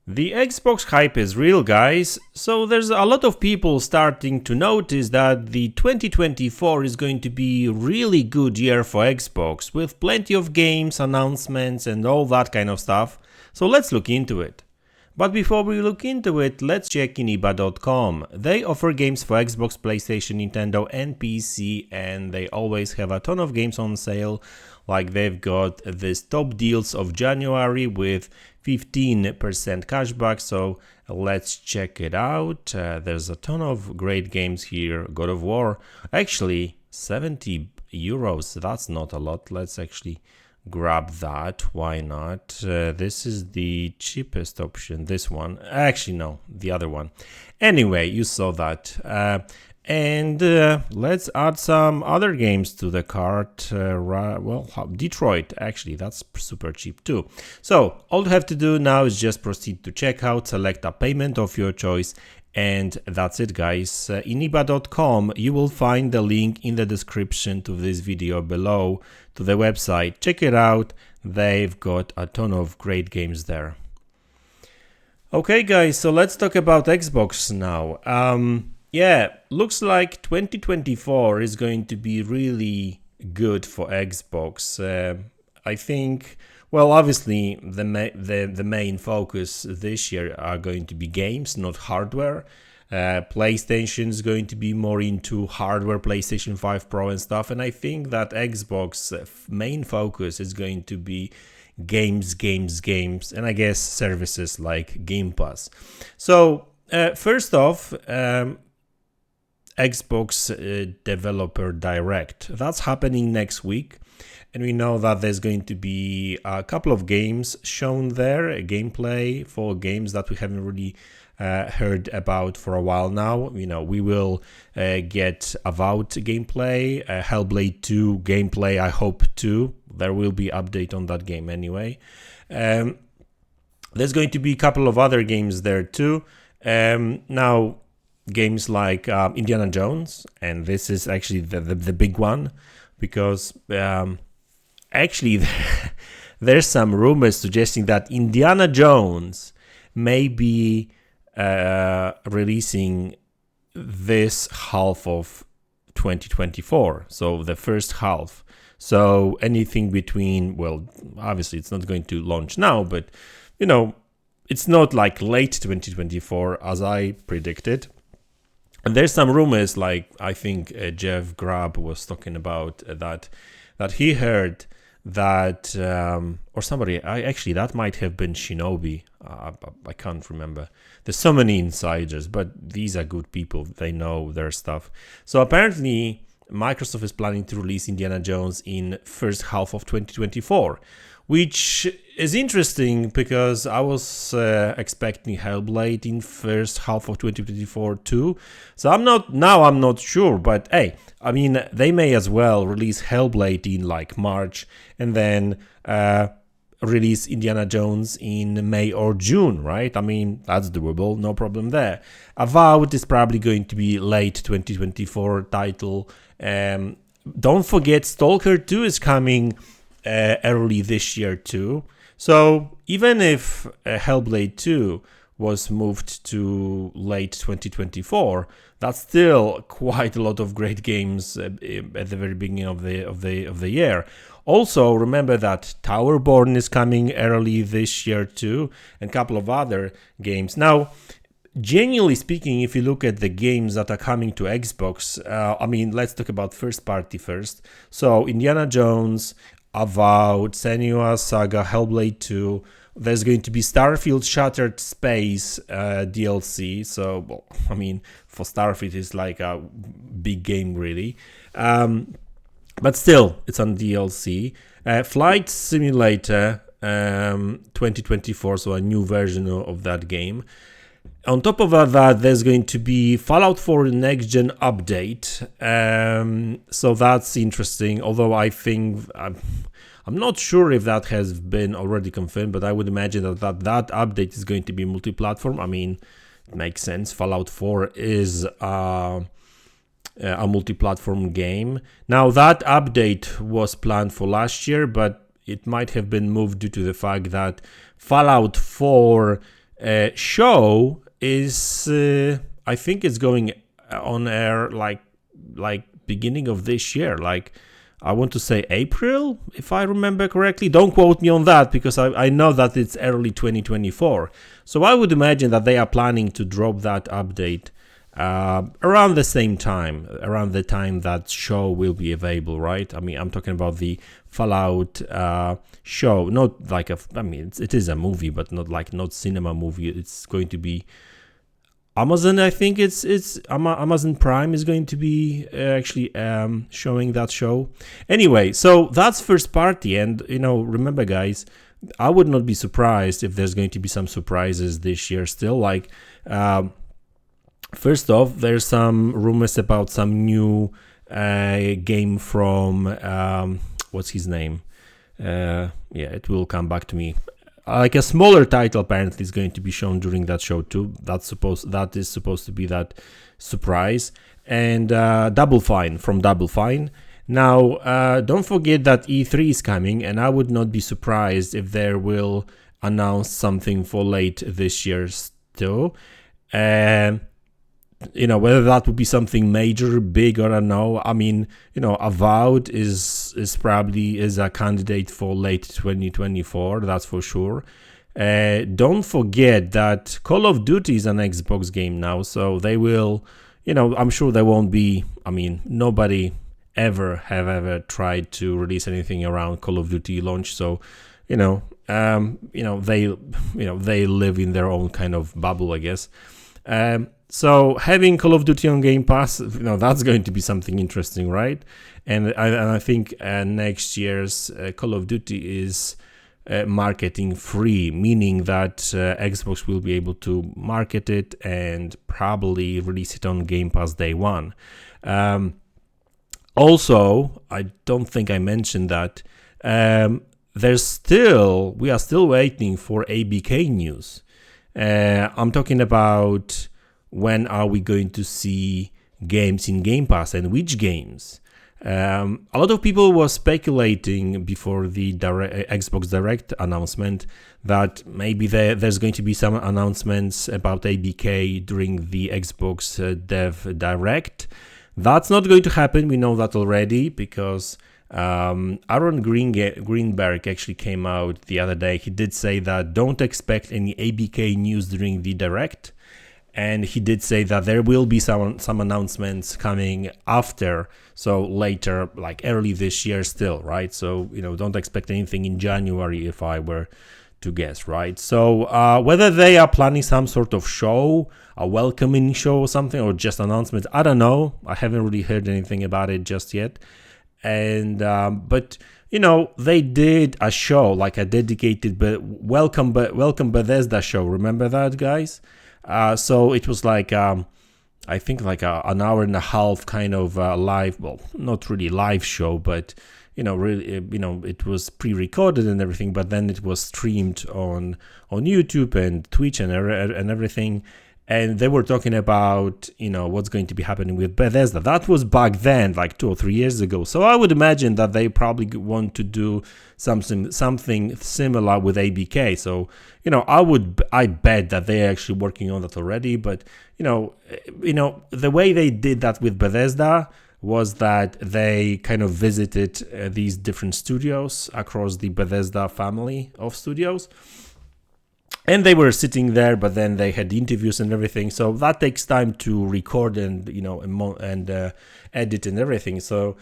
The Xbox hype is real, guys, so there's a lot of people starting to notice that the 2024 is going to be a really good year for Xbox, with plenty of games, announcements and all that kind of stuff, so let's look into it. But before we look into it, let's check in IBA.com. They offer games for Xbox, PlayStation, Nintendo and PC, and they always have a ton of games on sale. Like they've got this top deals of January with 15% cashback, so let's check it out. There's a ton of great games here. God of War, actually 70 euros, that's not a lot. Let's actually grab that, why not? This is the cheapest option, this one. Actually no, the other one. Anyway, you saw that. And let's add some other games to the cart. Well, Detroit, actually, that's super cheap too. So all you have to do now is just proceed to checkout, select a payment of your choice, and that's it, guys. In IBA.com, you will find the link in the description to this video below to the website. Check it out. They've got a ton of great games there. Okay, guys, so let's talk about Xbox now. Yeah, looks like 2024 is going to be really good for Xbox. I think, well, obviously the main focus this year are going to be games, not hardware. PlayStation is going to be more into hardware, PlayStation 5 Pro and stuff. And I think that Xbox main focus is going to be games, and I guess services like Game Pass. So first off, Xbox Developer Direct. That's happening next week. And we know that there's going to be a couple of games shown there, gameplay for games that we haven't really heard about for a while now. You know, we will get Avowed gameplay, Hellblade 2 gameplay, I hope too. There will be update on that game anyway. There's going to be a couple of other games there too. Now, games like Indiana Jones, and this is actually the big one, because actually there's some rumors suggesting that Indiana Jones may be releasing this half of 2024, so the first half. So anything between, well, obviously it's not going to launch now, but you know, it's not like late 2024 as I predicted. And there's some rumors, like I think Jeff Grubb was talking about that he heard that, or somebody, actually that might have been Shinobi. I can't remember. There's so many insiders, but these are good people. They know their stuff. So apparently Microsoft is planning to release Indiana Jones in first half of 2024. Which is interesting because I was expecting Hellblade in first half of 2024 too. So I'm not sure, but hey, I mean, they may as well release Hellblade in like March and then release Indiana Jones in May or June, right? I mean, that's doable, no problem there. Avowed is probably going to be late 2024 title. Don't forget, Stalker 2 is coming early this year too. So even if Hellblade 2 was moved to late 2024, that's still quite a lot of great games at the very beginning of the year. Also, remember that Towerborn is coming early this year too, and a couple of other games. Now, genuinely speaking, if you look at the games that are coming to Xbox, I mean, let's talk about first party first. So Indiana Jones, Avowed, Senua's Saga, Hellblade 2. There's going to be Starfield Shattered Space DLC. So, well, I mean, for Starfield, it's like a big game, really. But still, it's on DLC. Flight Simulator 2024, so a new version of that game. On top of that, there's going to be Fallout 4 Next Gen update. So that's interesting. Although I think I'm not sure if that has been already confirmed, but I would imagine that update is going to be multi-platform. I mean, it makes sense. Fallout 4 is a multi-platform game. Now that update was planned for last year, but it might have been moved due to the fact that Fallout 4 show is, I think it's going on air like beginning of this year, like I want to say April, if I remember correctly. Don't quote me on that, because I know that it's early 2024. So I would imagine that they are planning to drop that update around the same time, around the time that show will be available, right? I mean, I'm talking about the Fallout show, not like it is a movie, but not cinema movie. It's going to be Amazon. I think it's Amazon Prime is going to be actually showing that show. Anyway, so that's first party, and remember, guys, I would not be surprised if there's going to be some surprises this year still. Like, first off, there's some rumors about some new game from what's his name? It will come back to me. Like a smaller title apparently is going to be shown during that show too. That is supposed to be that surprise. And Double Fine from Double Fine. Now, don't forget that E3 is coming, and I would not be surprised if they will announce something for late this year still. Whether that would be something major, big, or no. I mean, Avowed is probably a candidate for late 2024. That's for sure. Don't forget that Call of Duty is an Xbox game now, so they will. I'm sure there won't be. I mean, nobody ever tried to release anything around Call of Duty launch. So, they live in their own kind of bubble, I guess. So having Call of Duty on Game Pass, that's going to be something interesting, right? And I think next year's Call of Duty is marketing free, meaning that Xbox will be able to market it and probably release it on Game Pass day one. Also, I don't think I mentioned that we are still waiting for ABK news. I'm talking about when are we going to see games in Game Pass and which games. A lot of people were speculating before the Xbox Direct announcement that maybe there's going to be some announcements about ABK during the Xbox Dev Direct. That's not going to happen. We know that already, because Aaron Greenberg actually came out the other day. He did say that don't expect any ABK news during the Direct. And he did say that there will be some announcements coming after, so later, like early this year still, right? So, don't expect anything in January if I were to guess, right? So whether they are planning some sort of show, a welcoming show or something, or just announcements, I don't know. I haven't really heard anything about it just yet. And but they did a show, like a dedicated welcome Bethesda show. Remember that, guys? So it was like I think like an hour and a half kind of live, well, not really live show, but really, it was pre-recorded and everything, but then it was streamed on YouTube and Twitch and everything. And they were talking about, what's going to be happening with Bethesda. That was back then, like 2 or 3 years ago. So I would imagine that they probably want to do something similar with ABK. So, I bet that they're actually working on that already. But, the way they did that with Bethesda was that they kind of visited these different studios across the Bethesda family of studios. And they were sitting there, but then they had interviews and everything. So that takes time to record and edit and everything. So,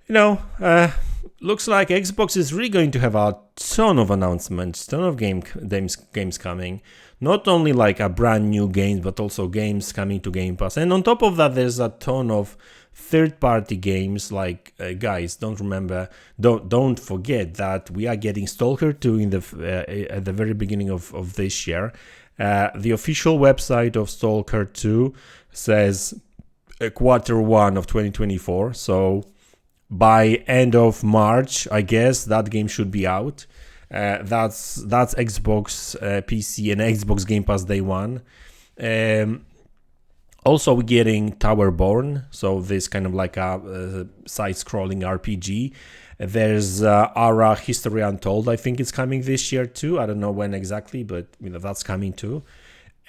looks like Xbox is really going to have a ton of announcements, ton of games coming. Not only like a brand new games, but also games coming to Game Pass. And on top of that, there's a ton of third-party games. Like guys, don't forget that we are getting Stalker 2 in at the very beginning of this year. The official website of Stalker 2 says Q1 of 2024. So by end of March, I guess that game should be out. That's Xbox PC and Xbox Game Pass day one. Also, we're getting Towerborn, so this kind of like a side-scrolling RPG. There's Ara History Untold. I think it's coming this year too. I don't know when exactly, but that's coming too.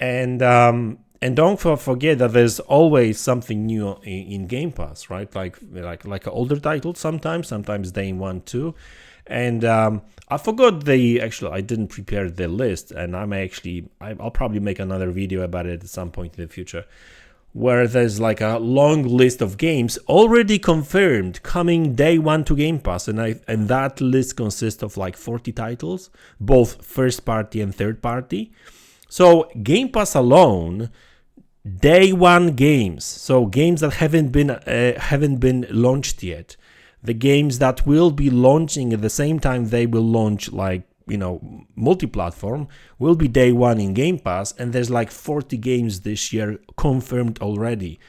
And don't forget that there's always something new in Game Pass, right? Like older titles sometimes day one too. And I forgot I didn't prepare the list, and I'll probably make another video about it at some point in the future, where there's like a long list of games already confirmed coming day one to Game Pass, and that list consists of like 40 titles, both first party and third party. So Game Pass alone, day one games, so games that haven't been launched yet, the games that will be launching at the same time they will launch, like multi-platform, will be day one in Game Pass, and there's like 40 games this year confirmed already,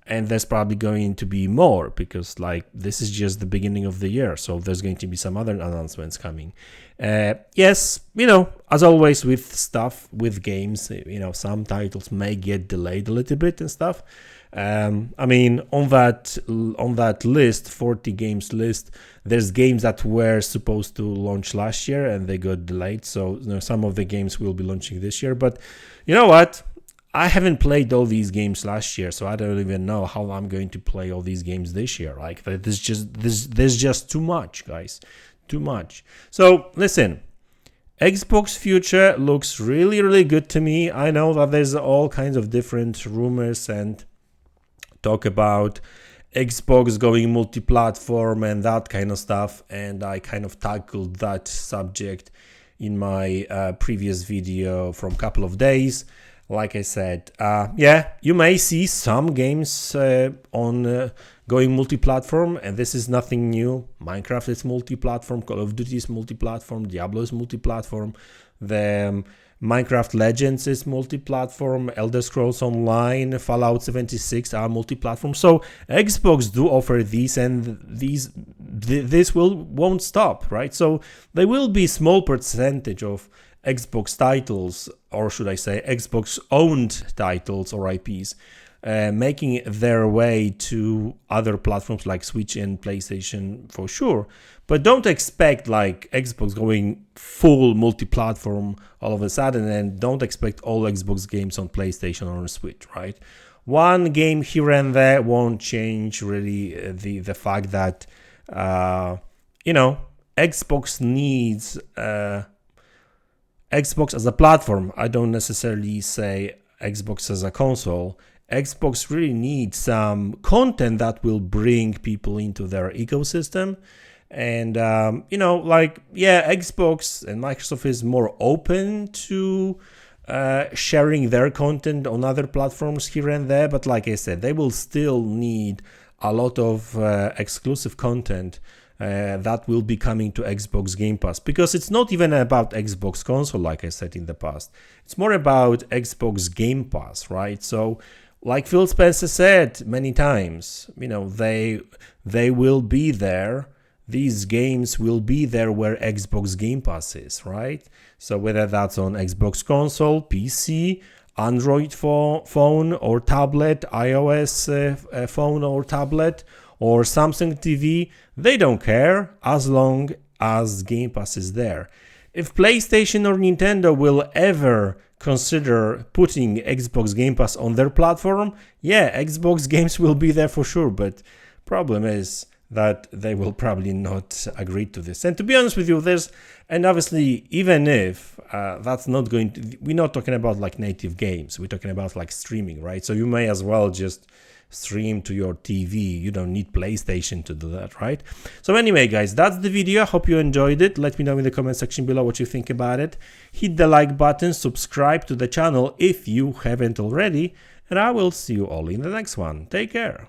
and there's probably going to be more, because like this is just the beginning of the year, so there's going to be some other announcements coming. Yes, as always with games, some titles may get delayed a little bit and stuff. On that list, 40 games list, there's games that were supposed to launch last year and they got delayed, so some of the games will be launching this year. But you know what, I haven't played all these games last year, so I don't even know how I'm going to play all these games this year. Like there's just too much, guys, too much. So listen, Xbox future looks really, really good to me. I know that there's all kinds of different rumors and talk about Xbox going multi-platform and that kind of stuff, and I kind of tackled that subject in my previous video from a couple of days. Like I said, you may see some games on going multi-platform, and this is nothing new. Minecraft is multi-platform, Call of Duty is multi-platform, Diablo is multi-platform, the Minecraft Legends is multi-platform, Elder Scrolls Online, Fallout 76 are multi-platform. So Xbox do offer these, and this won't stop, right? So there will be small percentage of Xbox titles, or should I say Xbox owned titles or IPs, making their way to other platforms like Switch and PlayStation for sure. But don't expect like Xbox going full multi-platform all of a sudden, and don't expect all Xbox games on PlayStation or on Switch, right? One game here and there won't change really the fact that Xbox needs Xbox as a platform. I don't necessarily say Xbox as a console. Xbox really needs some content that will bring people into their ecosystem. And, Xbox and Microsoft is more open to sharing their content on other platforms here and there. But like I said, they will still need a lot of exclusive content that will be coming to Xbox Game Pass, because it's not even about Xbox console, like I said in the past. It's more about Xbox Game Pass, right? So like Phil Spencer said many times, they will be there. These games will be there where Xbox Game Pass is, right? So whether that's on Xbox console, PC, Android phone or tablet, iOS phone or tablet, or Samsung TV, they don't care as long as Game Pass is there. If PlayStation or Nintendo will ever consider putting Xbox Game Pass on their platform, Xbox games will be there for sure, but problem is that they will probably not agree to this. And to be honest with you, and obviously, even if that's not going to, we're not talking about like native games, we're talking about like streaming, right? So you may as well just stream to your TV. You don't need PlayStation to do that, right? So anyway, guys, that's the video. I hope you enjoyed it. Let me know in the comment section below what you think about it. Hit the like button, subscribe to the channel if you haven't already, and I will see you all in the next one. Take care.